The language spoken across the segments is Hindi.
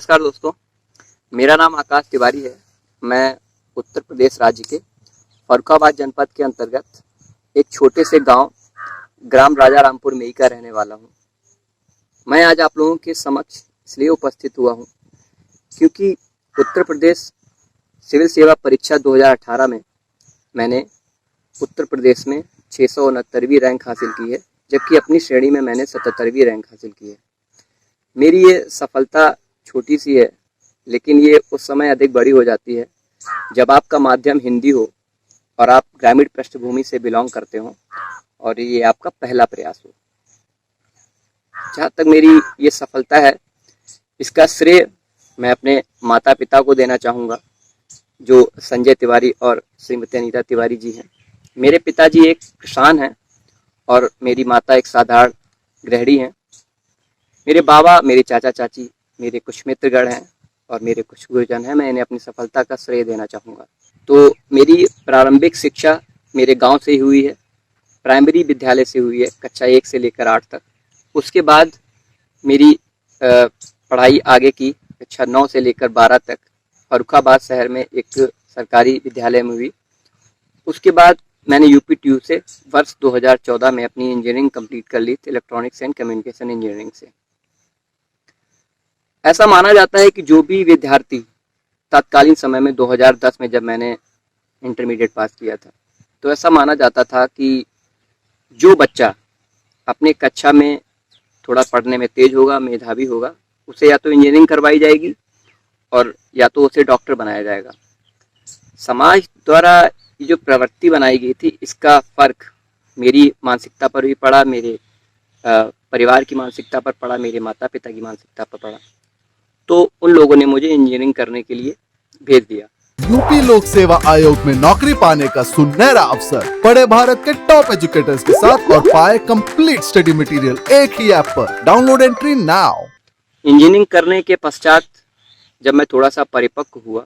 नमस्कार दोस्तों, मेरा नाम आकाश तिवारी है। मैं उत्तर प्रदेश राज्य के फर्रुखाबाद जनपद के अंतर्गत एक छोटे से गांव ग्राम राजा रामपुर में का रहने वाला हूं। मैं आज आप लोगों के समक्ष इसलिए उपस्थित हुआ हूं क्योंकि उत्तर प्रदेश सिविल सेवा परीक्षा 2018 में मैंने उत्तर प्रदेश में 669वीं रैंक हासिल की है, जबकि अपनी श्रेणी में मैंने 77वीं रैंक हासिल की है। मेरी ये सफलता छोटी सी है, लेकिन ये उस समय अधिक बड़ी हो जाती है जब आपका माध्यम हिंदी हो और आप ग्रामीण पृष्ठभूमि से बिलोंग करते हो और ये आपका पहला प्रयास हो। जहाँ तक मेरी ये सफलता है, इसका श्रेय मैं अपने माता पिता को देना चाहूँगा, जो संजय तिवारी और श्रीमती अनीता तिवारी जी हैं। मेरे पिताजी एक किसान हैं और मेरी माता एक साधारण गृहिणी हैं। मेरे बाबा, मेरे चाचा चाची, मेरे कुछ मित्रगण हैं और मेरे कुछ गुरुजन हैं। मैं इन्हें अपनी सफलता का श्रेय देना चाहूँगा। तो मेरी प्रारंभिक शिक्षा मेरे गांव से ही हुई है। प्राइमरी विद्यालय से हुई है, कक्षा 1 से लेकर 8 तक। उसके बाद मेरी पढ़ाई आगे की कक्षा 9 से लेकर 12 तक फर्रुखाबाद शहर में एक सरकारी विद्यालय में हुई। उसके बाद मैंने यूपीटीयू से वर्ष 2014 में अपनी इंजीनियरिंग कंप्लीट कर ली थी, इलेक्ट्रॉनिक्स एंड कम्युनिकेशन इंजीनियरिंग से। ऐसा माना जाता है कि जो भी विद्यार्थी तत्कालीन समय में 2010 में जब मैंने इंटरमीडिएट पास किया था, तो ऐसा माना जाता था कि जो बच्चा अपने कक्षा में थोड़ा पढ़ने में तेज होगा, मेधावी होगा, उसे या तो इंजीनियरिंग करवाई जाएगी और या तो उसे डॉक्टर बनाया जाएगा। समाज द्वारा ये जो प्रवृत्ति बनाई गई थी, इसका फर्क मेरी मानसिकता पर भी पड़ा, मेरे परिवार की मानसिकता पर पड़ा, मेरे माता पिता की मानसिकता पर पड़ा। तो उन लोगों ने मुझे इंजीनियरिंग करने के लिए भेज दिया। यूपी लोक सेवा आयोग में नौकरी पाने का सुनहरा अवसर। पढ़े भारत के टॉप एजुकेटर्स के साथ और पाए कंप्लीट स्टडी मटेरियल एक ही ऐप पर। Download entry now. इंजीनियरिंग करने के पश्चात जब मैं थोड़ा सा परिपक्व हुआ,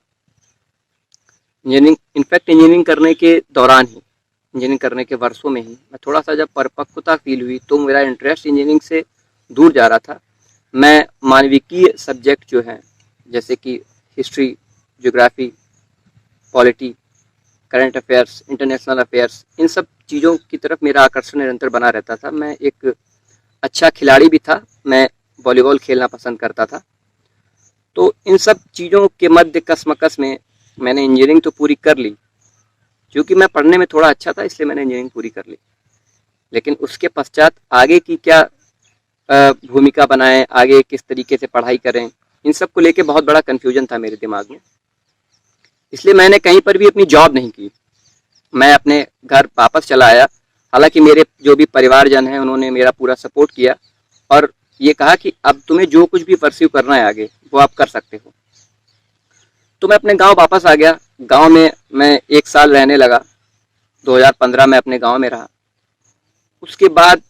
इंजीनियरिंग करने के दौरान ही, इंजीनियरिंग करने के वर्षों में ही मैं थोड़ा सा जब परिपक्वता फील हुई, तो मेरा इंटरेस्ट इंजीनियरिंग से दूर जा रहा था। मैं मानविकीय सब्जेक्ट जो हैं, जैसे कि history, geography, polity, current affairs, international affairs, इन सब चीज़ों की तरफ मेरा आकर्षण निरंतर बना रहता था। मैं एक अच्छा खिलाड़ी भी था, मैं वॉलीबॉल खेलना पसंद करता था। तो इन सब चीज़ों के मध्य कसमकस में मैंने इंजीनियरिंग तो पूरी कर ली। क्योंकि मैं पढ़ने में थोड़ा अच्छा था, इसलिए मैंने इंजीनियरिंग पूरी कर ली। लेकिन उसके पश्चात आगे की क्या भूमिका बनाएं, आगे किस तरीके से पढ़ाई करें, इन सब को लेके बहुत बड़ा कन्फ्यूजन था मेरे दिमाग में। इसलिए मैंने कहीं पर भी अपनी जॉब नहीं की। मैं अपने घर वापस चला आया। हालांकि मेरे जो भी परिवारजन हैं, उन्होंने मेरा पूरा सपोर्ट किया और ये कहा कि अब तुम्हें जो कुछ भी परस्यू करना है आगे, वो आप कर सकते हो। तो मैं अपने गांव वापस आ गया। गांव में मैं 1 साल रहने लगा। 2015 में अपने गांव में रहा। उसके बाद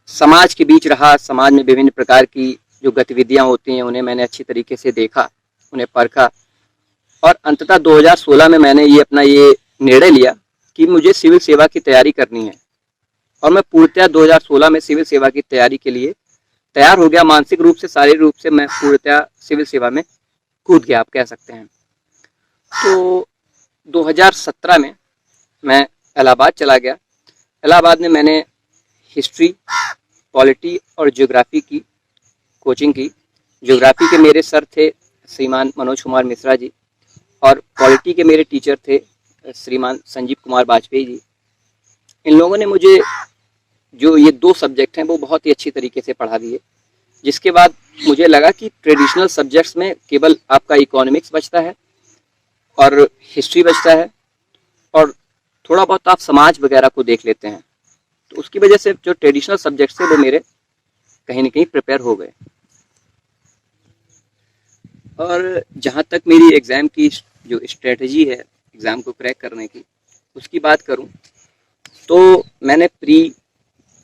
समाज के बीच रहा। समाज में विभिन्न प्रकार की जो गतिविधियां होती हैं, उन्हें मैंने अच्छी तरीके से देखा, उन्हें परखा और अंततः 2016 में मैंने ये अपना ये निर्णय लिया कि मुझे सिविल सेवा की तैयारी करनी है। और मैं पूर्णतः 2016 में सिविल सेवा की तैयारी के लिए तैयार हो गया। मानसिक रूप से, शारीरिक रूप से मैं पूर्णतः सिविल सेवा में कूद गया, आप कह सकते हैं। तो 2017 में मैं इलाहाबाद चला गया। इलाहाबाद में मैंने हिस्ट्री, पॉलिटी और ज्योग्राफी की कोचिंग की। ज्योग्राफी के मेरे सर थे श्रीमान मनोज कुमार मिश्रा जी और पॉलिटी के मेरे टीचर थे श्रीमान संजीव कुमार वाजपेयी जी। इन लोगों ने मुझे जो ये 2 सब्जेक्ट हैं, वो बहुत ही अच्छी तरीके से पढ़ा दिए। जिसके बाद मुझे लगा कि ट्रेडिशनल सब्जेक्ट्स में केवल आपका इकोनॉमिक्स बचता है और हिस्ट्री बचता है और थोड़ा बहुत आप समाज वगैरह को देख लेते हैं। तो उसकी वजह से जो ट्रेडिशनल सब्जेक्ट्स थे, वो मेरे कहीं ना कहीं प्रिपेयर हो गए। और जहाँ तक मेरी एग्ज़ाम की जो स्ट्रेटजी है एग्ज़ाम को क्रैक करने की, उसकी बात करूँ तो मैंने प्री,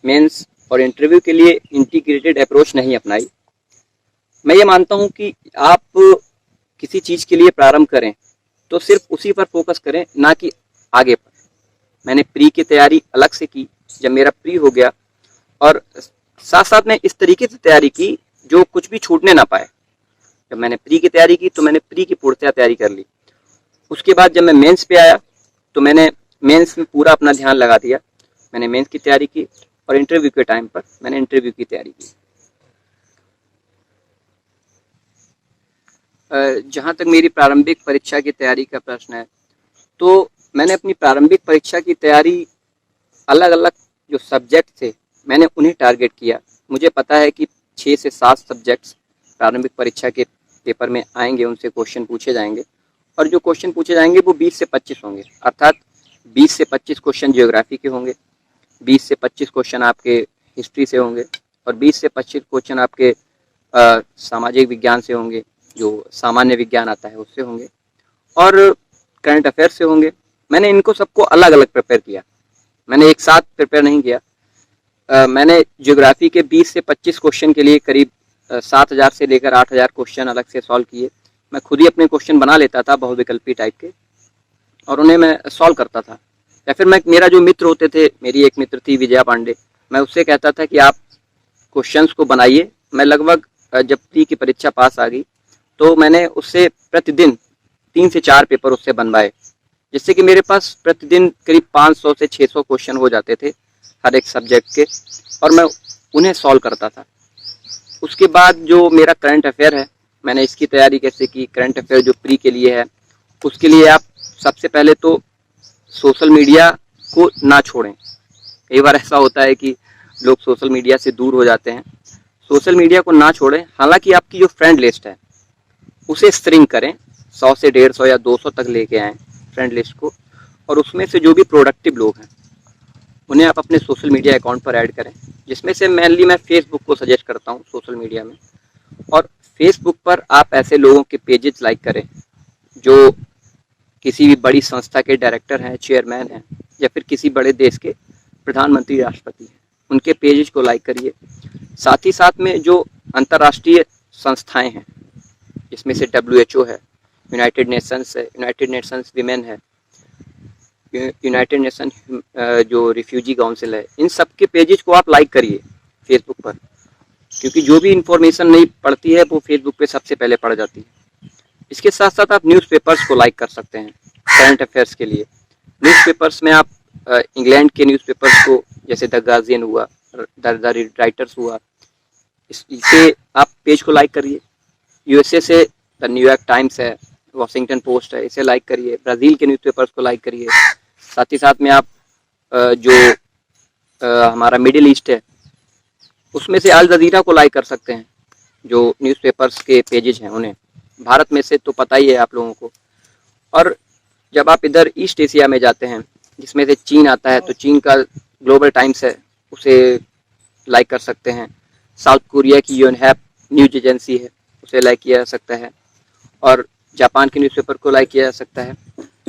मेंस और इंटरव्यू के लिए इंटीग्रेटेड अप्रोच नहीं अपनाई। मैं ये मानता हूँ कि आप किसी चीज़ के लिए प्रारंभ करें तो सिर्फ उसी पर फोकस करें, ना कि आगे पर। मैंने प्री की तैयारी अलग से की। जब मेरा प्री हो गया और साथ साथ में इस तरीके से तैयारी की जो कुछ भी छूटने ना पाए। जब मैंने प्री की तैयारी की तो मैंने प्री की पूर्णतः तैयारी कर ली। उसके बाद जब मैं मेंस पे आया तो मैंने मेंस में पूरा अपना ध्यान लगा दिया। मैंने मेंस की तैयारी की और इंटरव्यू के टाइम पर मैंने इंटरव्यू की तैयारी की। जहाँ तक मेरी प्रारंभिक परीक्षा की तैयारी का प्रश्न है, तो मैंने अपनी प्रारंभिक परीक्षा की तैयारी अलग अलग जो सब्जेक्ट थे मैंने उन्हें टारगेट किया। मुझे पता है कि 6 से 7 सब्जेक्ट्स प्रारंभिक परीक्षा के पेपर में आएंगे, उनसे क्वेश्चन पूछे जाएंगे और जो क्वेश्चन पूछे जाएंगे वो 20 से 25 होंगे। अर्थात 20 से 25 क्वेश्चन ज्योग्राफी के होंगे, 20 से 25 क्वेश्चन आपके हिस्ट्री से होंगे और 20 से 25 क्वेश्चन आपके सामाजिक विज्ञान से होंगे, जो सामान्य विज्ञान आता है उससे होंगे और करंट अफेयर से होंगे। मैंने इनको सबको अलग अलग प्रिपेयर किया, मैंने एक साथ प्रिपेयर नहीं किया। मैंने ज्योग्राफी के 20 से 25 क्वेश्चन के लिए करीब 7,000 से लेकर 8,000 क्वेश्चन अलग से सॉल्व किए। मैं खुद ही अपने क्वेश्चन बना लेता था बहुविकल्पी टाइप के और उन्हें मैं सॉल्व करता था। या फिर मेरा जो मित्र होते थे, मेरी एक मित्र थी विजया पांडे, मैं उससे कहता था कि आप क्वेश्चंस को बनाइए। मैं लगभग जब प्री की परीक्षा पास आ गई तो मैंने उससे प्रतिदिन 3 से 4 पेपर उससे बनवाए, जिससे कि मेरे पास प्रतिदिन करीब 500 से 600 क्वेश्चन हो जाते थे हर एक सब्जेक्ट के और मैं उन्हें सॉल्व करता था। उसके बाद जो मेरा करंट अफेयर है, मैंने इसकी तैयारी कैसे की। करंट अफेयर जो प्री के लिए है उसके लिए आप सबसे पहले तो सोशल मीडिया को ना छोड़ें। कई बार ऐसा होता है कि लोग सोशल मीडिया से दूर हो जाते हैं। सोशल मीडिया को ना छोड़ें। हालांकि आपकी जो फ्रेंड लिस्ट है उसे स्ट्रिंग करें, 100 से 150 या 200 तक लेके आएँ फ्रेंड लिस्ट को, और उसमें से जो भी प्रोडक्टिव लोग हैं उन्हें आप अपने सोशल मीडिया अकाउंट पर ऐड करें, जिसमें से मेनली मैं फेसबुक को सजेस्ट करता हूँ सोशल मीडिया में। और फेसबुक पर आप ऐसे लोगों के पेजेस लाइक करें जो किसी भी बड़ी संस्था के डायरेक्टर हैं, चेयरमैन हैं या फिर किसी बड़े देश के प्रधानमंत्री, राष्ट्रपति हैं, उनके पेजेस को लाइक करिए। साथ ही साथ में जो अंतर्राष्ट्रीय संस्थाएं हैं, इसमें से WHO है, यूनाइटेड नेशंस है, यूनाइटेड नेशंस विमेन है, यूनाइटेड नेशन जो रिफ्यूजी काउंसिल है, इन सब के पेजेस को आप लाइक करिए फेसबुक पर, क्योंकि जो भी इंफॉर्मेशन नहीं पढ़ती है वो फेसबुक पे सबसे पहले पढ़ जाती है। इसके साथ साथ आप न्यूज़पेपर्स को लाइक कर सकते हैं करंट अफेयर्स के लिए। न्यूज़पेपर्स में आप इंग्लैंड के न्यूज़पेपर्स को, जैसे द गार्जियन हुआ, द राइटर्स हुआ, इसे आप पेज को लाइक करिए। USA से द न्यूयॉर्क टाइम्स है, वॉशिंगटन पोस्ट है, इसे लाइक करिए। ब्राज़ील के न्यूज़पेपर्स को लाइक करिए। साथ ही साथ में आप जो हमारा मिडिल ईस्ट है उसमें से अल जज़ीरा को लाइक कर सकते हैं, जो न्यूज़पेपर्स के पेजेज हैं उन्हें। भारत में से तो पता ही है आप लोगों को। और जब आप इधर ईस्ट एशिया में जाते हैं, जिसमें से चीन आता है, तो चीन का ग्लोबल टाइम्स है, उसे लाइक कर सकते हैं। साउथ कोरिया की योनहैप न्यूज एजेंसी है, उसे लाइक किया जा सकता है। और जापान के न्यूज़पेपर को लाइक किया जा सकता है।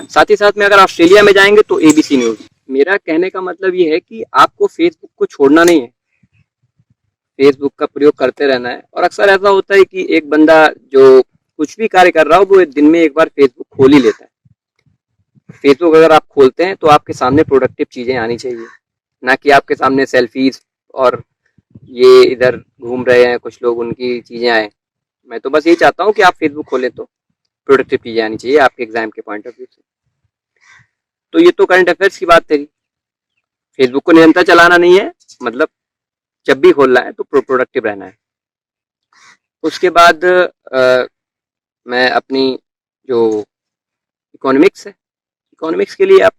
साथ ही साथ में अगर ऑस्ट्रेलिया में जाएंगे तो ABC न्यूज़। मेरा कहने का मतलब ये है कि आपको फेसबुक को छोड़ना नहीं है, फेसबुक का प्रयोग करते रहना है। और अक्सर ऐसा होता है कि एक बंदा जो कुछ भी कार्य कर रहा हो वो दिन में एक बार फेसबुक खोल ही लेता है। फेसबुक अगर आप खोलते हैं तो आपके सामने प्रोडक्टिव चीज़ें आनी चाहिए, ना कि आपके सामने सेल्फीज और ये इधर घूम रहे हैं कुछ लोग, उनकी चीज़ें आए। मैं तो बस यही चाहता हूँ कि आप फेसबुक खोलें तो प्रोडक्टिव चीज़ें आनी चाहिए आपके एग्जाम के पॉइंट ऑफ व्यू से। तो ये तो करंट अफेयर्स की बात थी। फेसबुक को निरंतर चलाना नहीं है, मतलब जब भी खोलना है तो प्रोडक्टिव रहना है। उसके बाद मैं अपनी जो इकोनॉमिक्स है, इकोनॉमिक्स के लिए आप,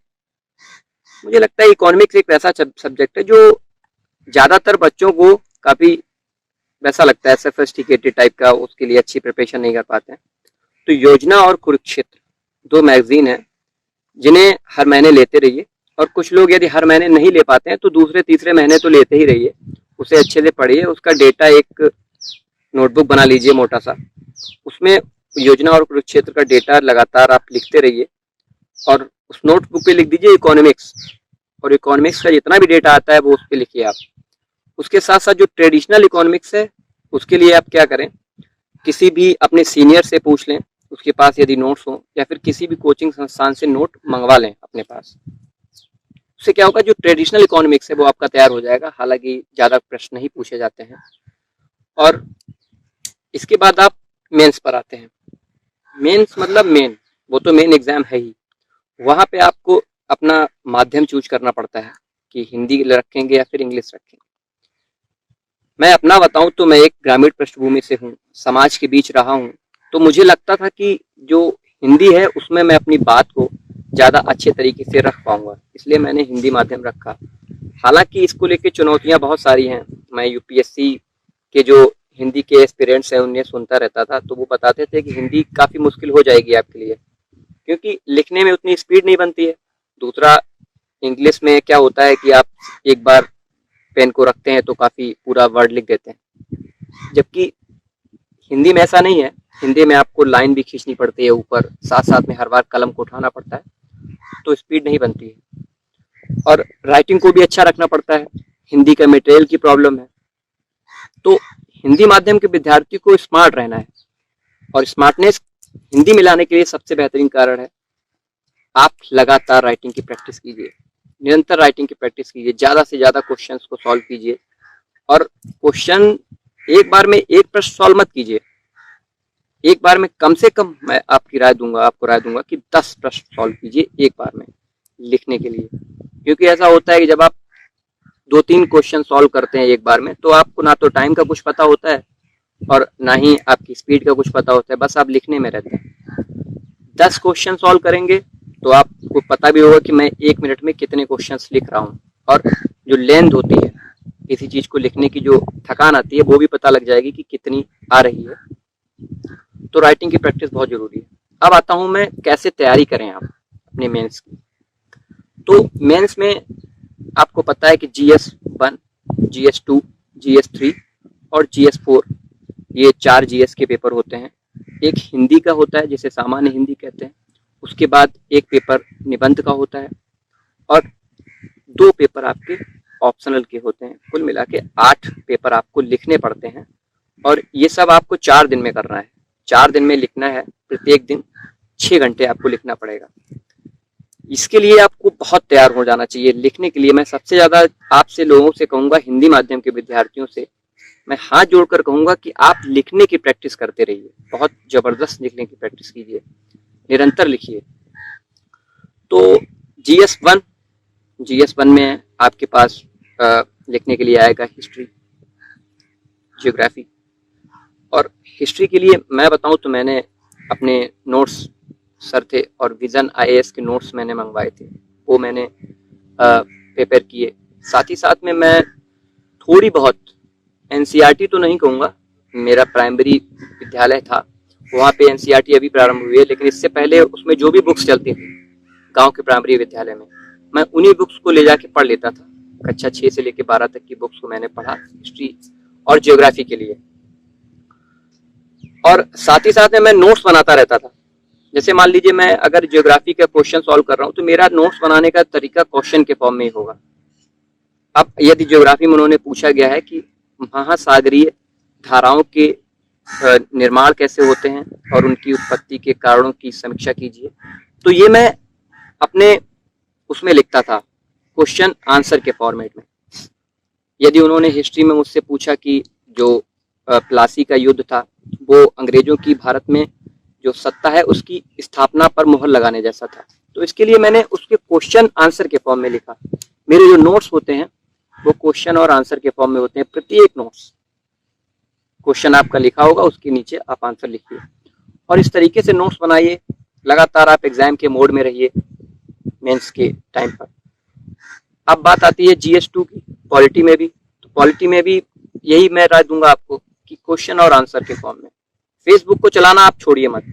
मुझे लगता है इकोनॉमिक्स एक ऐसा सब्जेक्ट है जो ज़्यादातर बच्चों को काफ़ी वैसा लगता है सोफिस्टिकेटेड टाइप का, उसके लिए अच्छी प्रिपरेशन नहीं कर पाते हैं। तो योजना और कुरुक्षेत्र 2 मैगजीन है जिन्हें हर महीने लेते रहिए। और कुछ लोग यदि हर महीने नहीं ले पाते हैं तो दूसरे तीसरे महीने तो लेते ही रहिए, उसे अच्छे से पढ़िए। उसका डेटा एक नोटबुक बना लीजिए मोटा सा, उसमें योजना और कुरुक्षेत्र का डेटा लगातार आप लिखते रहिए और उस नोटबुक पे लिख दीजिए इकोनॉमिक्स, और इकोनॉमिक्स का जितना भी डेटा आता है वो उस पर लिखिए आप। उसके साथ साथ जो ट्रेडिशनल इकोनॉमिक्स है उसके लिए आप क्या करें, किसी भी अपने सीनियर से पूछ लें, उसके पास यदि नोट्स हो, या फिर किसी भी कोचिंग संस्थान से नोट मंगवा लें अपने पास। उससे क्या होगा, जो ट्रेडिशनल इकोनॉमिक्स है वो आपका तैयार हो जाएगा। हालांकि ज़्यादा प्रश्न नहीं पूछे जाते हैं। और इसके बाद आप मेंस पर आते हैं। मेंस मतलब मेन, वो तो मेन एग्जाम है ही। वहां पे आपको अपना माध्यम चूज करना पड़ता है कि हिंदी रखेंगे या फिर इंग्लिश रखेंगे। मैं अपना बताऊं तो मैं एक ग्रामीण पृष्ठभूमि से हूँ, समाज के बीच रहा हूँ, तो मुझे लगता था कि जो हिंदी है उसमें मैं अपनी बात को ज़्यादा अच्छे तरीके से रख पाऊंगा, इसलिए मैंने हिंदी माध्यम रखा। हालांकि इसको लेके चुनौतियां बहुत सारी हैं। मैं यूपीएससी के जो हिंदी के एस्पिरेंट्स हैं उन्हें सुनता रहता था, तो वो बताते थे कि हिंदी काफ़ी मुश्किल हो जाएगी आपके लिए, क्योंकि लिखने में उतनी स्पीड नहीं बनती है। दूसरा, इंग्लिश में क्या होता है कि आप एक बार पेन को रखते हैं तो काफ़ी पूरा वर्ड लिख देते हैं, जबकि हिंदी में ऐसा नहीं है। हिंदी में आपको लाइन भी खींचनी पड़ती है ऊपर, साथ साथ में हर बार कलम को उठाना पड़ता है, तो स्पीड नहीं बनती है। और राइटिंग को भी अच्छा रखना पड़ता है, हिंदी का मटेरियल की प्रॉब्लम है। तो हिंदी माध्यम के विद्यार्थी को स्मार्ट रहना है, और स्मार्टनेस हिंदी में लाने के लिए सबसे बेहतरीन कारण है आप लगातार राइटिंग की प्रैक्टिस कीजिए, निरंतर राइटिंग की प्रैक्टिस कीजिए, ज़्यादा से ज़्यादा क्वेश्चंस को सॉल्व कीजिए। और क्वेश्चन एक बार में एक प्रश्न सॉल्व मत कीजिए, एक बार में कम से कम मैं आपको राय दूंगा कि 10 प्रश्न सॉल्व कीजिए एक बार में लिखने के लिए। क्योंकि ऐसा होता है कि जब आप 2-3 क्वेश्चन सॉल्व करते हैं एक बार में, तो आपको ना तो टाइम का कुछ पता होता है और ना ही आपकी स्पीड का कुछ पता होता है, बस आप लिखने में रहते हैं। 10 क्वेश्चन सॉल्व करेंगे तो आपको पता भी होगा कि मैं 1 मिनट में कितने क्वेश्चंस लिख रहा हूँ, और जो लेंथ होती है किसी चीज को लिखने की, जो थकान आती है, वो भी पता लग जाएगी कि कितनी आ रही है। तो राइटिंग की प्रैक्टिस बहुत जरूरी है। अब आता हूं मैं कैसे तैयारी करें आप अपने मेंस की। तो मेंस में आपको पता है कि GS1, GS2, GS3 और GS4, ये 4 GS के पेपर होते हैं। एक हिंदी का होता है जिसे सामान्य हिंदी कहते हैं, उसके बाद एक पेपर निबंध का होता है, और 2 पेपर आपके ऑप्शनल के होते हैं। कुल मिला के 8 पेपर आपको लिखने पड़ते हैं, और ये सब आपको 4 दिन में करना है। 4 दिन में लिखना है, प्रत्येक दिन 6 घंटे आपको लिखना पड़ेगा। इसके लिए आपको बहुत तैयार हो जाना चाहिए। लिखने के लिए मैं सबसे ज़्यादा आपसे लोगों से कहूँगा, हिंदी माध्यम के विद्यार्थियों से मैं हाथ जोड़कर कहूँगा कि आप लिखने की प्रैक्टिस करते रहिए, बहुत ज़बरदस्त लिखने की प्रैक्टिस कीजिए, निरंतर लिखिए। तो GS1 में आपके पास लिखने के लिए आएगा हिस्ट्री, ज्योग्राफी। और हिस्ट्री के लिए मैं बताऊं तो मैंने अपने नोट्स, सर थे और विजन IAS के नोट्स मैंने मंगवाए थे, वो मैंने प्रिपेयर किए। साथ ही साथ में मैं थोड़ी बहुत NCERT तो नहीं कहूँगा, मेरा प्राइमरी विद्यालय था, वहाँ पे NCERT अभी प्रारंभ हुई है, लेकिन इससे पहले उसमें जो भी बुक्स चलती थी गांव के प्राइमरी विद्यालय में, मैं उन्हीं बुक्स को ले जाके पढ़ लेता था। कक्षा 6 से लेकर 12 तक की बुक्स को मैंने पढ़ा हिस्ट्री और ज्योग्राफी के लिए। और साथ ही साथ में मैं नोट्स बनाता रहता था। जैसे मान लीजिए मैं अगर ज्योग्राफी का क्वेश्चन सॉल्व कर रहा हूँ तो मेरा नोट्स बनाने का तरीका क्वेश्चन के फॉर्म में ही होगा। अब यदि ज्योग्राफी में उन्होंने पूछा गया है कि महासागरीय धाराओं के निर्माण कैसे होते हैं और उनकी उत्पत्ति के कारणों की समीक्षा कीजिए, तो ये मैं अपने उसमें लिखता था, क्वेश्चन आंसर के फॉर्मेट में। यदि उन्होंने हिस्ट्री में मुझसे पूछा कि जो प्लासी का युद्ध था वो अंग्रेजों की भारत में जो सत्ता है उसकी स्थापना पर मुहर लगाने जैसा था, तो इसके लिए मैंने उसके क्वेश्चन आंसर के फॉर्म में लिखा। मेरे जो नोट्स होते हैं वो क्वेश्चन और आंसर के फॉर्म में होते हैं। प्रत्येक नोट्स क्वेश्चन आपका लिखा होगा, उसके नीचे आप आंसर लिखिए, और इस तरीके से नोट्स बनाइए। लगातार आप एग्जाम के मोड में रहिए मेंस के टाइम पर। अब बात आती है GS2 की, पॉलिटी में भी। तो पॉलिटी में भी यही मैं राय दूंगा आपको कि क्वेश्चन और आंसर के फॉर्म में। फेसबुक को चलाना आप छोड़िए मत,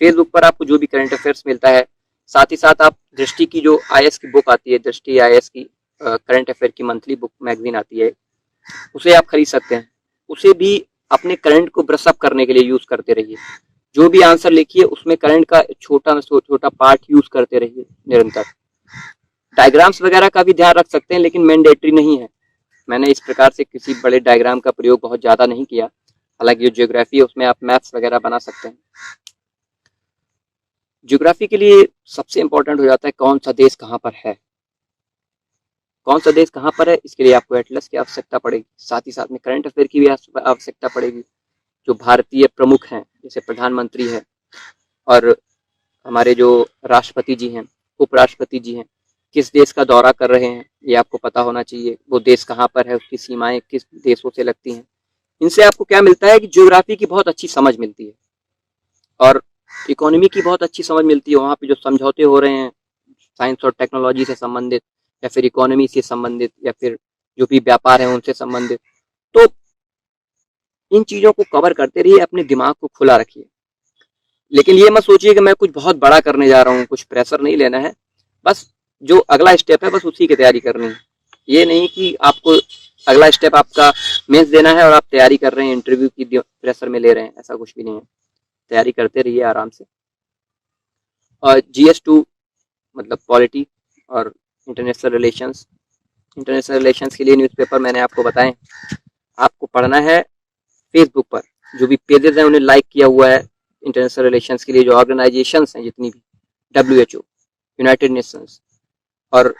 फेसबुक पर आपको जो भी करंट अफेयर्स मिलता है, साथ ही साथ आप दृष्टि की जो IAS की बुक आती है, दृष्टि IAS की करंट अफेयर की मंथली बुक मैगजीन आती है, उसे आप खरीद सकते हैं। उसे भी अपने करंट को ब्रश अप करने के लिए यूज करते रहिए। जो भी आंसर लिखिए उसमें करंट का छोटा छोटा पार्ट यूज करते रहिए निरंतर। डायग्राम्स वगैरह का भी ध्यान रख सकते हैं, लेकिन मैंडेटरी नहीं है। मैंने इस प्रकार से किसी बड़े डायग्राम का प्रयोग बहुत ज़्यादा नहीं किया। हालांकि जो ज्योग्राफी है उसमें आप मैप्स वगैरह बना सकते हैं। ज्योग्राफी के लिए सबसे इंपॉर्टेंट हो जाता है कौन सा देश कहाँ पर है। कौन सा देश कहाँ पर है, इसके लिए आपको एटलस की आवश्यकता पड़ेगी। साथ ही साथ में करंट अफेयर की भी आवश्यकता पड़ेगी। जो भारतीय प्रमुख हैं, जैसे प्रधानमंत्री हैं और हमारे जो राष्ट्रपति जी हैं, उपराष्ट्रपति जी हैं, किस देश का दौरा कर रहे हैं ये आपको पता होना चाहिए। वो देश कहाँ पर है, उसकी सीमाएं किस देशों से लगती हैं। इनसे आपको क्या मिलता है कि ज्योग्राफी की बहुत अच्छी समझ मिलती है और इकोनॉमी की बहुत अच्छी समझ मिलती है। वहाँ पे जो समझौते हो रहे हैं साइंस और टेक्नोलॉजी से संबंधित या फिर इकोनॉमी से संबंधित या फिर जो भी व्यापार है उनसे संबंधित, तो इन चीज़ों को कवर करते रहिए, अपने दिमाग को खुला रखिए। लेकिन ये मत सोचिए कि मैं कुछ बहुत बड़ा करने जा रहा हूँ, कुछ प्रेशर नहीं लेना है। बस जो अगला स्टेप है बस उसी की तैयारी करनी है। ये नहीं कि आपको अगला स्टेप आपका मेंस देना है और आप तैयारी कर रहे हैं, इंटरव्यू की प्रेशर में ले रहे हैं, ऐसा कुछ भी नहीं है। तैयारी करते रहिए आराम से। और GS2 मतलब पॉलिटी और इंटरनेशनल रिलेशंस। इंटरनेशनल रिलेशंस के लिए न्यूज़पेपर मैंने आपको बताए। आपको पढ़ना है फेसबुक पर जो भी पेजेस हैं उन्हें लाइक किया हुआ है। इंटरनेशनल रिलेशंस के लिए जो ऑर्गेनाइजेशंस हैं जितनी भी, WHO, यूनाइटेड नेशंस और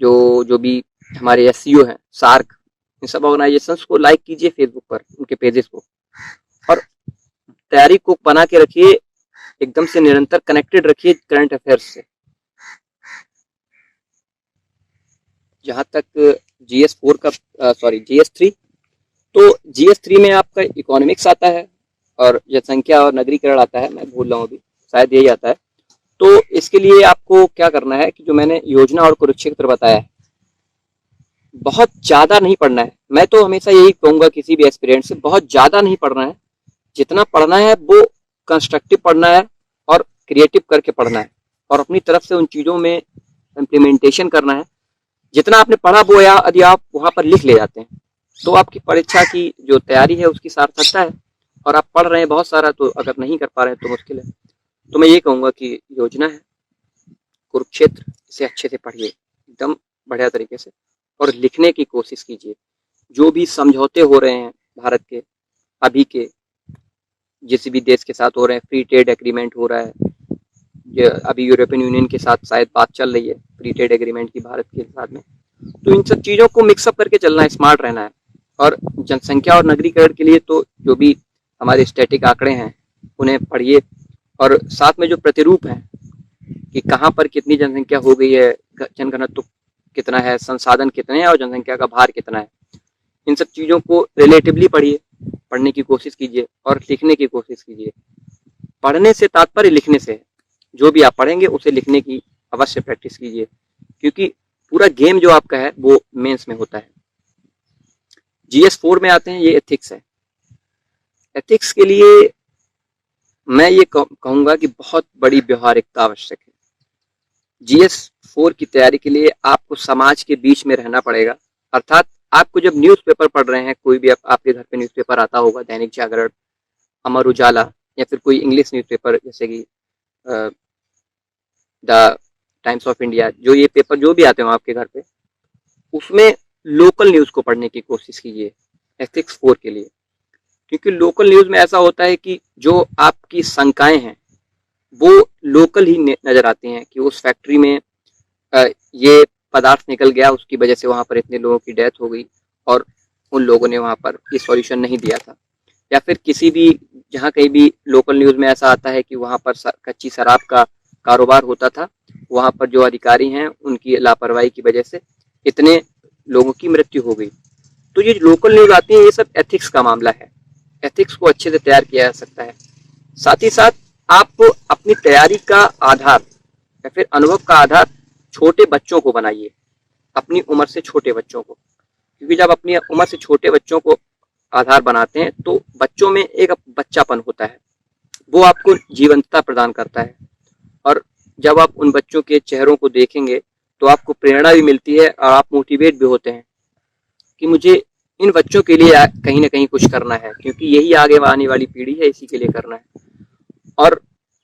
जो भी हमारे SCO हैं, सार्क, इन सब ऑर्गेनाइजेशंस को लाइक कीजिए फेसबुक पर, उनके पेजेस को, और तैयारी को बना के रखिए, एकदम से निरंतर कनेक्टेड रखिए करंट अफेयर्स से। जहाँ तक GS3, तो GS3 में आपका इकोनॉमिक्स आता है और जनसंख्या और नगरीकरण आता है, मैं भूल रहा हूँ अभी, शायद यही आता है। तो इसके लिए आपको क्या करना है कि जो मैंने योजना और कुरुक्षेत्र बताया है, बहुत ज़्यादा नहीं पढ़ना है। मैं तो हमेशा यही कहूँगा किसी भी एस्पिरेंट से, बहुत ज़्यादा नहीं पढ़ना है। जितना पढ़ना है वो कंस्ट्रक्टिव पढ़ना है और क्रिएटिव करके पढ़ना है और अपनी तरफ से उन चीज़ों में इम्प्लीमेंटेशन करना है। जितना आपने पढ़ा वो यदि आप वहाँ पर लिख ले जाते हैं तो आपकी परीक्षा की जो तैयारी है उसकी सार्थकता है। और आप पढ़ रहे हैं बहुत सारा, तो अगर नहीं कर पा रहे हैं तो मुश्किल है। तो मैं ये कहूँगा कि योजना है कुरुक्षेत्र, इसे अच्छे से पढ़िए एकदम बढ़िया तरीके से और लिखने की कोशिश कीजिए। जो भी समझौते हो रहे हैं भारत के अभी के जिस भी देश के साथ हो रहे हैं, फ्री ट्रेड एग्रीमेंट हो रहा है, अभी यूरोपियन यूनियन के साथ शायद बात चल रही है फ्री ट्रेड एग्रीमेंट की भारत के साथ में, तो इन सब चीज़ों को मिक्सअप करके चलना है, स्मार्ट रहना है। और जनसंख्या और नगरीकरण के लिए तो जो भी हमारे स्टैटिक आंकड़े हैं उन्हें पढ़िए और साथ में जो प्रतिरूप हैं कि कहाँ पर कितनी जनसंख्या हो गई है, जनघनत्व कितना है, संसाधन कितने हैं और जनसंख्या का भार कितना है, इन सब चीज़ों को रिलेटिवली पढ़िए, पढ़ने की कोशिश कीजिए और लिखने की कोशिश कीजिए। पढ़ने से तात्पर्य लिखने से है। जो भी आप पढ़ेंगे उसे लिखने की अवश्य प्रैक्टिस कीजिए, क्योंकि पूरा गेम जो आपका है वो मेंस में होता है। GS4 में आते हैं, ये एथिक्स है। एथिक्स के लिए मैं ये कहूँगा कि बहुत बड़ी व्यवहारिकता आवश्यक है। GS4 की तैयारी के लिए आपको समाज के बीच में रहना पड़ेगा, अर्थात आपको जब न्यूज़पेपर पढ़ रहे हैं, कोई भी आपके घर पे न्यूज़पेपर आता होगा, दैनिक जागरण, अमर उजाला या फिर कोई इंग्लिश न्यूज़पेपर जैसे कि द टाइम्स ऑफ इंडिया, जो ये पेपर जो भी आते हो आपके घर पे, उसमें लोकल न्यूज़ को पढ़ने की कोशिश कीजिए एथिक्स 4 के लिए। क्योंकि लोकल न्यूज़ में ऐसा होता है कि जो आपकी शंकाएं हैं वो लोकल ही नज़र आती हैं कि उस फैक्ट्री में ये पदार्थ निकल गया, उसकी वजह से वहाँ पर इतने लोगों की डेथ हो गई और उन लोगों ने वहाँ पर ये सॉल्यूशन नहीं दिया था। या फिर किसी भी जहाँ कहीं भी लोकल न्यूज़ में ऐसा आता है कि वहाँ पर कच्ची शराब का कारोबार होता था, वहाँ पर जो अधिकारी हैं उनकी लापरवाही की वजह से इतने लोगों की मृत्यु हो गई। तो ये लोकल न्यूज़ आती है, ये सब एथिक्स का मामला है। एथिक्स को अच्छे से तैयार किया जा सकता है। साथ ही साथ आप अपनी तैयारी का आधार या फिर अनुभव का आधार छोटे बच्चों को बनाइए, अपनी उम्र से छोटे बच्चों को, क्योंकि जब अपनी उम्र से छोटे बच्चों को आधार बनाते हैं तो बच्चों में एक बच्चापन होता है, वो आपको जीवंतता प्रदान करता है। और जब आप उन बच्चों के चेहरों को देखेंगे तो आपको प्रेरणा भी मिलती है और आप मोटिवेट भी होते हैं कि मुझे इन बच्चों के लिए कहीं ना कहीं कुछ करना है, क्योंकि यही आगे आने वाली पीढ़ी है, इसी के लिए करना है। और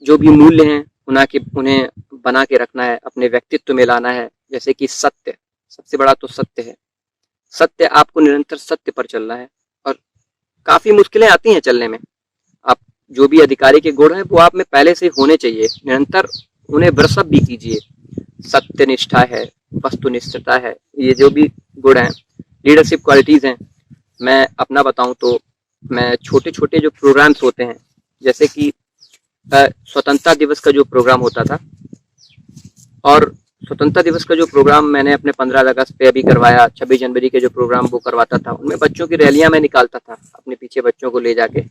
जो भी मूल्य हैं उन्हें बना के रखना है, अपने व्यक्तित्व में लाना है। जैसे कि सत्य, सबसे बड़ा तो सत्य है। सत्य, आपको निरंतर सत्य पर चलना है और काफ़ी मुश्किलें आती हैं चलने में। आप जो भी अधिकारी के गुण हैं वो आप में पहले से होने चाहिए, निरंतर उन्हें ब्रशअप भी कीजिए। सत्यनिष्ठा है, वस्तुनिष्ठता है, ये जो भी गुण हैं, लीडरशिप क्वालिटीज़ हैं। मैं अपना बताऊं तो मैं छोटे छोटे जो प्रोग्राम्स होते हैं जैसे कि स्वतंत्रता दिवस का जो प्रोग्राम होता था, और स्वतंत्रता दिवस का जो प्रोग्राम मैंने अपने 15 अगस्त पे अभी करवाया, 26 जनवरी के जो प्रोग्राम वो करवाता था, उनमें बच्चों की रैलियां मैं निकालता था, अपने पीछे बच्चों को ले जाके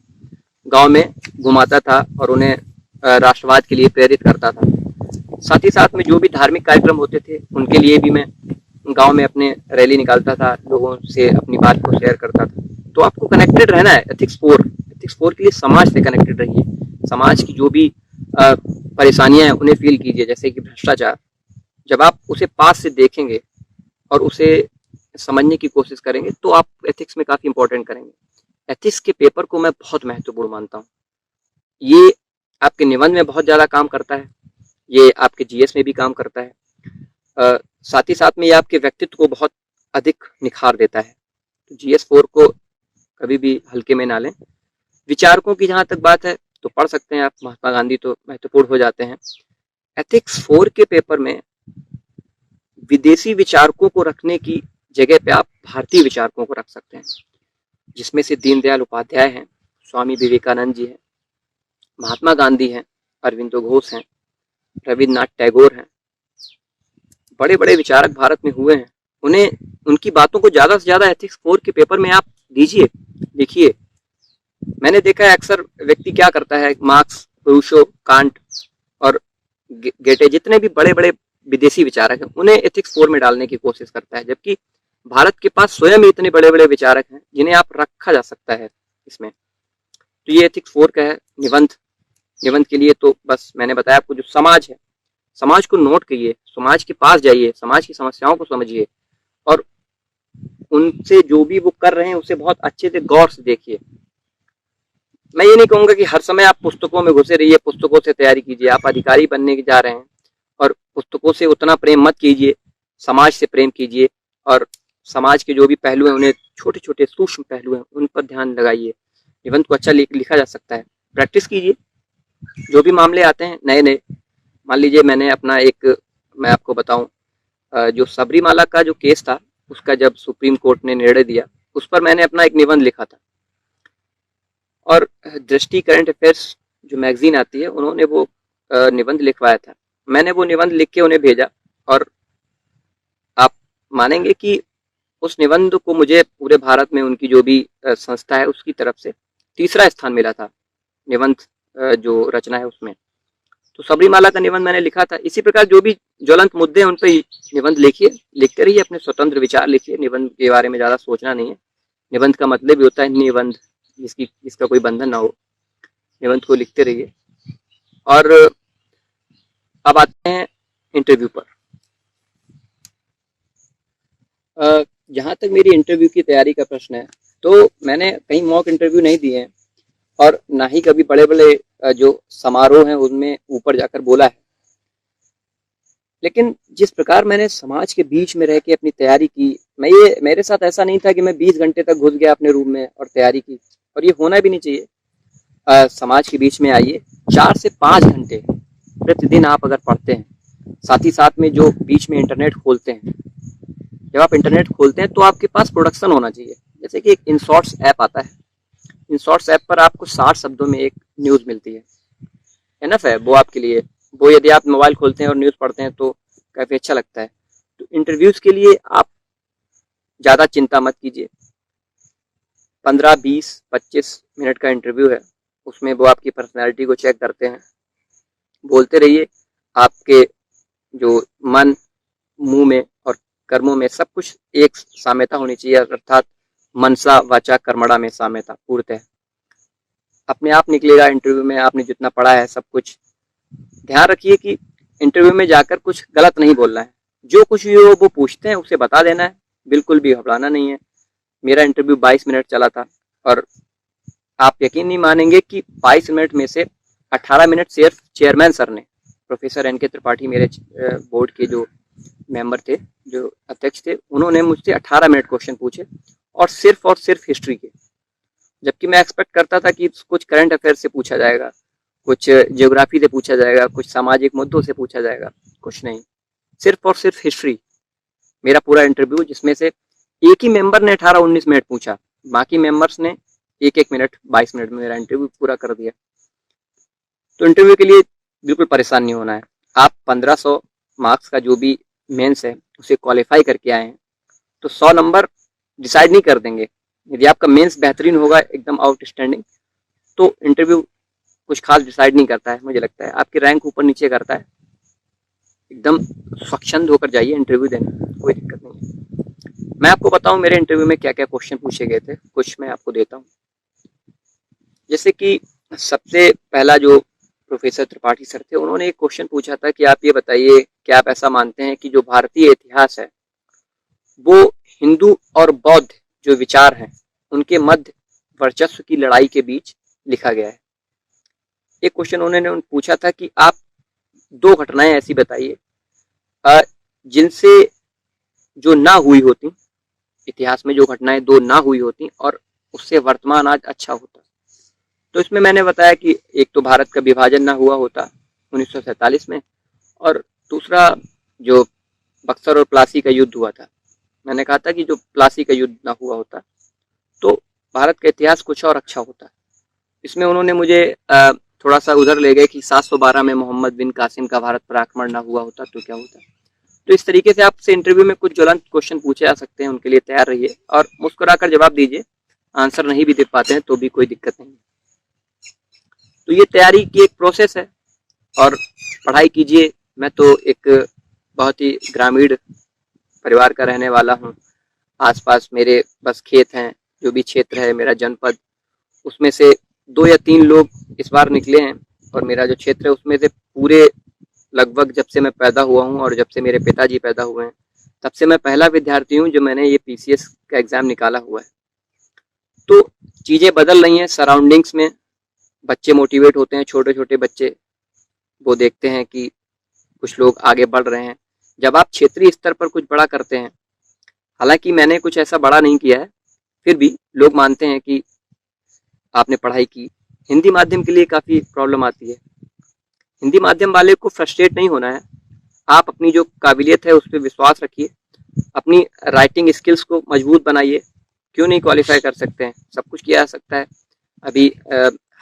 गांव में घुमाता था और उन्हें राष्ट्रवाद के लिए प्रेरित करता था। साथ ही साथ में जो भी धार्मिक कार्यक्रम होते थे उनके लिए भी मैं गांव में अपने रैली निकालता था, लोगों से अपनी बात को शेयर करता था। तो आपको कनेक्टेड रहना है एथिक्स 4 के लिए। समाज से कनेक्टेड रहिए, समाज की जो भी परेशानियां हैं उन्हें फील कीजिए, जैसे कि भ्रष्टाचार। जब आप उसे पास से देखेंगे और उसे समझने की कोशिश करेंगे तो आप एथिक्स में काफी इंपॉर्टेंट करेंगे। एथिक्स के पेपर को मैं बहुत महत्वपूर्ण मानता हूँ। ये आपके निबंध में बहुत ज्यादा काम करता है, ये आपके जीएस में भी काम करता है, साथ ही साथ में ये आपके व्यक्तित्व को बहुत अधिक निखार देता है। तो जीएस 4 को कभी भी हल्के में ना लें। विचारकों की जहां तक बात है तो पढ़ सकते हैं आप, महात्मा गांधी तो महत्वपूर्ण हो जाते हैं। एथिक्स 4 के पेपर में विदेशी विचारकों को रखने की जगह पे आप भारतीय विचारकों को रख सकते हैं, जिसमें से दीनदयाल उपाध्याय हैं, स्वामी विवेकानंद जी हैं, महात्मा गांधी हैं, अरविंदो घोष हैं, रविन्द्रनाथ टैगोर हैं। बड़े बड़े विचारक भारत में हुए हैं, उन्हें उनकी बातों को ज्यादा से ज्यादा एथिक्स 4 के पेपर में आप दीजिए, लिखिए। मैंने देखा है अक्सर व्यक्ति क्या करता है, मार्क्स, रूसो, कांट और गेटे, जितने भी बड़े बड़े विदेशी विचारक हैं, उन्हें एथिक्स 4 में डालने की कोशिश करता है, जबकि भारत के पास स्वयं इतने बड़े बड़े विचारक हैं जिन्हें आप रखा जा सकता है इसमें। तो ये एथिक्स 4 का है। निबंध के लिए तो बस मैंने बताया आपको, जो समाज है, समाज को नोट करिए, समाज के पास जाइए, समाज की समस्याओं को समझिए और उनसे जो भी वो कर रहे हैं उसे बहुत अच्छे से गौर से देखिए। मैं ये नहीं कहूंगा कि हर समय आप पुस्तकों में घुसे रहिए, पुस्तकों से तैयारी कीजिए। आप अधिकारी बनने जा रहे हैं और पुस्तकों से उतना प्रेम मत कीजिए, समाज से प्रेम कीजिए और समाज के जो भी पहलू हैं, उन्हें छोटे छोटे सूक्ष्म पहलू हैं, उन पर ध्यान लगाइए। निबंध को अच्छा लिखा जा सकता है। प्रैक्टिस कीजिए, जो भी मामले आते हैं नए नए। मान लीजिए मैं आपको बताऊं, जो सबरीमाला का जो केस था, उसका जब सुप्रीम कोर्ट ने निर्णय दिया, उस पर मैंने अपना एक निबंध लिखा था। और दृष्टि करंट अफेयर्स जो मैगजीन आती है, उन्होंने वो निबंध लिखवाया था। मैंने वो निबंध लिख के उन्हें भेजा और आप मानेंगे कि उस निबंध को मुझे पूरे भारत में उनकी जो भी संस्था है उसकी तरफ से 3रा स्थान मिला था, निबंध जो रचना है उसमें। तो सबरीमाला का निबंध मैंने लिखा था। इसी प्रकार जो भी ज्वलंत मुद्दे हैं उन पर निबंध लिखिए, लिखते रहिए, अपने स्वतंत्र विचार लिखिए। निबंध के बारे में ज्यादा सोचना नहीं है। निबंध का मतलब भी होता है निबंध, जिसका कोई बंधन ना हो। निबंध को लिखते रहिए। और अब आते हैं इंटरव्यू पर। जहां तक मेरी इंटरव्यू की तैयारी का प्रश्न है, तो मैंने कहीं मॉक इंटरव्यू नहीं दिए हैं और ना ही कभी बड़े बड़े जो समारोह हैं उनमें ऊपर जाकर बोला है। लेकिन जिस प्रकार मैंने समाज के बीच में रह के अपनी तैयारी की, मेरे साथ ऐसा नहीं था कि मैं 20 घंटे तक घुस गया अपने रूम में और तैयारी की, और ये होना भी नहीं चाहिए। समाज के बीच में आइए, 4 से 5 घंटे प्रतिदिन आप अगर पढ़ते हैं, साथ ही साथ में जो बीच में इंटरनेट खोलते हैं, जब आप इंटरनेट खोलते हैं तो आपके पास प्रोडक्शन होना चाहिए। जैसे कि एक इनशॉर्ट्स ऐप आता है, इनशॉर्ट्स ऐप पर आपको 60 शब्दों में एक न्यूज मिलती है, एनफ है वो आपके लिए। वो यदि आप मोबाइल खोलते हैं और न्यूज पढ़ते हैं तो काफी अच्छा लगता है। तो इंटरव्यूज के लिए आप ज्यादा चिंता मत कीजिए। 15, 20, 25 मिनट का इंटरव्यू है, उसमें वो आपकी पर्सनैलिटी को चेक करते हैं। बोलते रहिए, आपके जो मन, मुंह में और कर्मों में सब कुछ एक साम्यता होनी चाहिए, अर्थात मनसा वाचा कर्मणा में साम्यता पूर्णतः अपने आप निकलेगा इंटरव्यू में। आपने जितना पढ़ा है सब कुछ। ध्यान रखिए कि इंटरव्यू में जाकर कुछ गलत नहीं बोलना है। जो कुछ भी वो पूछते हैं उसे बता देना है, बिल्कुल भी घबराना नहीं है। मेरा इंटरव्यू 22 मिनट चला था और आप यकीन नहीं मानेंगे कि 22 मिनट में से 18 मिनट सिर्फ चेयरमैन सर ने, प्रोफेसर एन के त्रिपाठी, मेरे बोर्ड के जो मेंबर थे, जो अध्यक्ष थे, उन्होंने मुझसे 18 मिनट क्वेश्चन पूछे और सिर्फ हिस्ट्री के। जबकि मैं एक्सपेक्ट करता था कि कुछ करंट अफेयर से पूछा जाएगा, कुछ ज्योग्राफी से पूछा जाएगा, कुछ सामाजिक मुद्दों से पूछा जाएगा, कुछ नहीं, सिर्फ हिस्ट्री। मेरा पूरा इंटरव्यू, जिसमें से एक ही मेंबर ने 18-19 मिनट पूछा, बाकी मेंबर्स ने 1-1 मिनट 22 मिनट में मेरा इंटरव्यू पूरा कर दिया। तो इंटरव्यू के लिए बिल्कुल परेशान नहीं होना है। आप 1500 मार्क्स का जो भी मेंस है उसे क्वालिफाई करके आए हैं तो 100 नंबर डिसाइड नहीं कर देंगे। यदि आपका मेंस बेहतरीन होगा, एकदम आउटस्टैंडिंग, तो इंटरव्यू कुछ खास डिसाइड नहीं करता है। मुझे लगता है आपकी रैंक ऊपर नीचे करता है। एकदम स्वच्छंद होकर जाइए इंटरव्यू देने, कोई दिक्कत नहीं है। मैं आपको बताऊं मेरे इंटरव्यू में क्या क्या क्वेश्चन पूछे गए थे, कुछ मैं आपको देता हूं। जैसे कि सबसे पहला जो प्रोफेसर त्रिपाठी सर थे, उन्होंने एक क्वेश्चन पूछा था कि आप ये बताइए कि आप ऐसा मानते हैं कि जो भारतीय इतिहास है वो हिंदू और बौद्ध जो विचार हैं उनके मध्य वर्चस्व की लड़ाई के बीच लिखा गया है। एक क्वेश्चन उन्होंने पूछा था कि आप दो घटनाएं ऐसी बताइए जिनसे जो ना हुई होती, इतिहास में जो घटनाएं दो ना हुई होती और उससे वर्तमान आज अच्छा होता। तो इसमें मैंने बताया कि एक तो भारत का विभाजन ना हुआ होता 1947 में, और दूसरा जो बक्सर और प्लासी का युद्ध हुआ था। मैंने कहा था कि जो प्लासी का युद्ध ना हुआ होता तो भारत का इतिहास कुछ और अच्छा होता। इसमें उन्होंने मुझे थोड़ा सा उधर ले गए कि 712 में मोहम्मद बिन कासिम का भारत पर आक्रमण ना हुआ होता तो क्या होता। तो इस तरीके से आपसे इंटरव्यू में कुछ ज्वलंत क्वेश्चन पूछे जा सकते हैं, उनके लिए तैयार रहिए और मुस्कुराकर जवाब दीजिए। आंसर नहीं भी दे पाते हैं तो भी कोई दिक्कत नहीं। तो ये तैयारी की एक प्रोसेस है और पढ़ाई कीजिए। मैं तो एक बहुत ही ग्रामीण परिवार का रहने वाला हूँ। आसपास मेरे बस खेत हैं, जो भी क्षेत्र है मेरा जनपद, उसमें से 2 या 3 लोग इस बार निकले हैं और मेरा जो क्षेत्र है उसमें से पूरे लगभग जब से मैं पैदा हुआ हूँ और जब से मेरे पिताजी पैदा हुए हैं तब से मैं पहला विद्यार्थी हूँ जो मैंने ये पीसीएस का एग्जाम निकाला हुआ है। तो चीज़ें बदल रही हैं सराउंडिंग्स में, बच्चे मोटिवेट होते हैं, छोटे छोटे बच्चे वो देखते हैं कि कुछ लोग आगे बढ़ रहे हैं। जब आप क्षेत्रीय स्तर पर कुछ बड़ा करते हैं, हालांकि मैंने कुछ ऐसा बड़ा नहीं किया है, फिर भी लोग मानते हैं कि आपने पढ़ाई की। हिंदी माध्यम के लिए काफ़ी प्रॉब्लम आती है। हिंदी माध्यम वाले को फ्रस्ट्रेट नहीं होना है। आप अपनी जो काबिलियत है उस पर विश्वास रखिए, अपनी राइटिंग स्किल्स को मजबूत बनाइए। क्यों नहीं क्वालिफाई कर सकते हैं, सब कुछ किया जा सकता है। अभी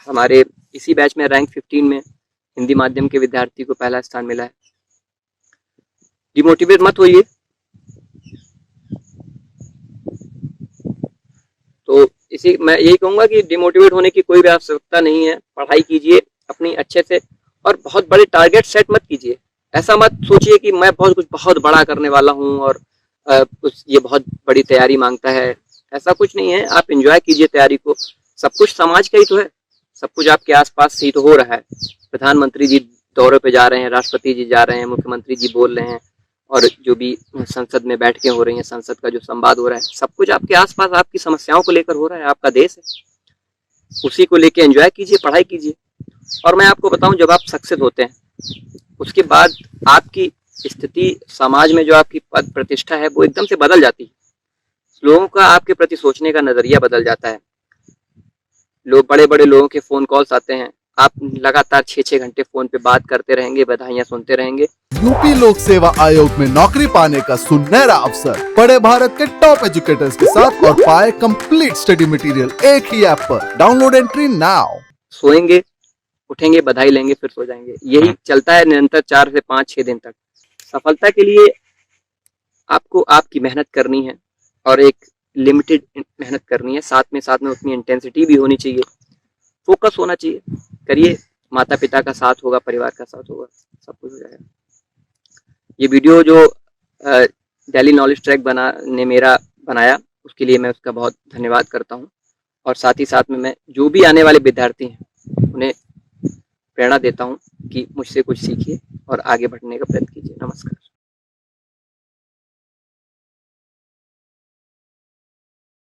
हमारे इसी बैच में रैंक 15 में हिंदी माध्यम के विद्यार्थी को पहला स्थान मिला है। डिमोटिवेट मत होइए। तो इसी मैं यही कहूँगा कि डिमोटिवेट होने की कोई भी आवश्यकता नहीं है। पढ़ाई कीजिए अपनी अच्छे से और बहुत बड़े टारगेट सेट मत कीजिए। ऐसा मत सोचिए कि मैं बहुत बड़ा करने वाला हूँ और ये बहुत बड़ी तैयारी मांगता है। ऐसा कुछ नहीं है। आप एंजॉय कीजिए तैयारी को। सब कुछ समाज का ही तो है, सब कुछ आपके आसपास ही तो हो रहा है। प्रधानमंत्री जी दौरे पे जा रहे हैं, राष्ट्रपति जी जा रहे हैं, मुख्यमंत्री जी बोल रहे हैं और जो भी संसद में बैठकें हो रही हैं, संसद का जो संवाद हो रहा है, सब कुछ आपके आसपास आपकी समस्याओं को लेकर हो रहा है। आपका देश है, उसी को लेकर एंजॉय कीजिए, पढ़ाई कीजिए। और मैं आपको बताऊं, जब आप सक्सेस होते हैं उसके बाद आपकी स्थिति समाज में, जो आपकी पद प्रतिष्ठा है वो एकदम से बदल जाती है। लोगों का आपके प्रति सोचने का नजरिया बदल जाता है। लोग, बड़े बड़े लोगों के फोन कॉल्स आते हैं, आप लगातार 6-6 घंटे फोन पे बात करते रहेंगे, बधाइयां सुनते रहेंगे। यूपी लोक सेवा आयोग में नौकरी पाने का सुनहरा अवसर। पढ़े भारत के टॉप एजुकेटर्स के साथ और पाए कंप्लीट स्टडी मटेरियल एक ही ऐप पर। Download entry now. सोएंगे, उठेंगे, बधाई लेंगे, फिर सो जाएंगे। यही चलता है निरंतर 4 से 5-6 दिन तक। सफलता के लिए आपको आपकी मेहनत करनी है और एक लिमिटेड मेहनत करनी है। साथ में उतनी इंटेंसिटी भी होनी चाहिए, फोकस होना चाहिए। करिए, माता पिता का साथ होगा, परिवार का साथ होगा, सब कुछ हो जाएगा। ये वीडियो जो दिल्ली नॉलेज ट्रैक ने मेरा बनाया, उसके लिए मैं उसका बहुत धन्यवाद करता हूँ। और साथ ही साथ में मैं जो भी आने वाले विद्यार्थी हैं उन्हें प्रेरणा देता हूँ कि मुझसे कुछ सीखिए और आगे बढ़ने का प्रयत्न कीजिए। नमस्कार।